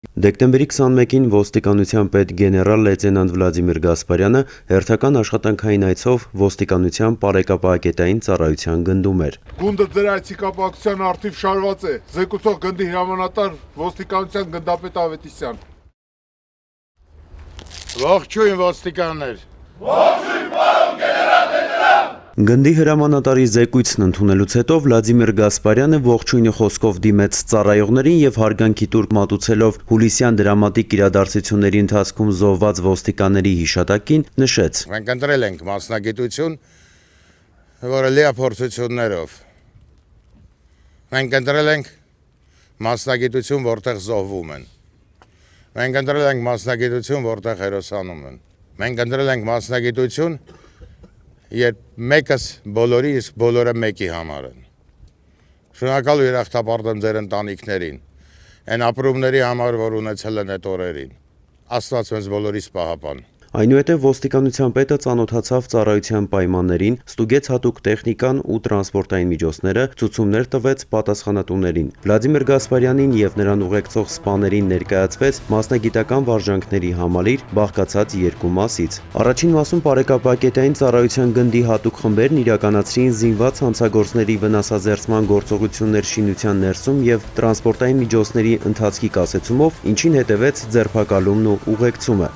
Դեկտեմբերի 21-ին ոստիկանության պետ գեներալ լեյտենանտ Վլադիմիր Գասպարյանը հերթական աշխատանքային այցով ոստիկանության պարեկապահակետային ծառայության գնդում էր։ Գունդը ձեր այցի կապակցության առթիվ շարված է։ Զեկուցող գնդի հրամանատար ոստիկանության գնդապետ Ավետիսյան։ Ողջույն ոստիկաններ։ Ողջույն պարոն գեներալ լեյտենանտ։ Գնդի հրամանատարի զեկույցն ընդունելուց հետո Վլադիմիր Գասպարյանը ողջույնի խոսքով դիմեց ծառայողներին եւ հարգանքի տուրք մատուցելով հուլիսյան դրամատիկ իրադարձությունների ընթացքում զոհված ոստիկանների հիշատակին նշեց. Մենք ընտրել ենք մասնագիտություն, որը լիափորձություններով։ Մենք ընտրել ենք մասնագիտություն, որտեղ զոհվում են։ Մենք ընտրել ենք մասնագիտություն, որտեղ հերոսանում են։ Մենք ընտրել ենք մասնագիտություն, երբ մեկս բոլորի, իսկ բոլորը մեկի համար են։ Շնորհակալ ու երախտապարտ եմ ձեր ընտանիքներին, այն ապրումների համար, որ ունեցել են այդ օրերին։ Աստված մեզ բոլորիս պահապան։ Այնուհետև ոստիկանության պետը ծանոթացավ ծառայության պայմաններին, ստուգեց հատուկ տեխնիկան ու տրանսպորտային միջոցները, ցուցումներ տվեց պատասխանատուներին։ Վլադիմիր Գասպարյանին եւ նրան ուղեկցող սպաներին ներկայացվեց մասնագիտական վարժանքների համալիր, բաղկացած երկու մասից։ Առաջին մասում պարեկապահակետային ծառայության գնդի հատուկ խմբերն իրականացրին զինված հանցագործների վնասազերծման գործողություններ շինության ներսում եւ տրանսպորտային միջոցների ընթացքի կասեցումով, ինչին հետևեց ձերբակալումն ու ուղեկցումը։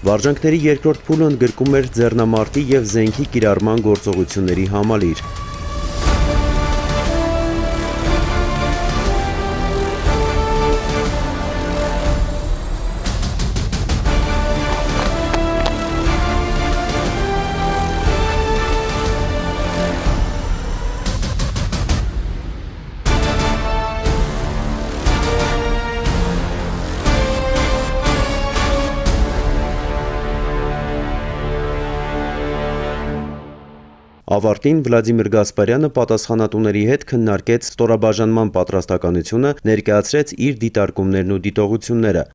Վարժանքների երկրորդ փուլը ընդգրկում էր ձեռնամարտի եւ զենքի կիրառման գործողությունների համալիր։ Ավարտին Վլադիմիր Գասպարյանը պատասխանատուների հետ քննարկեց ստորաբաժանման պատրաստականությունը, ներկայացրեց իր դիտարկումներն ու դիտողությունները։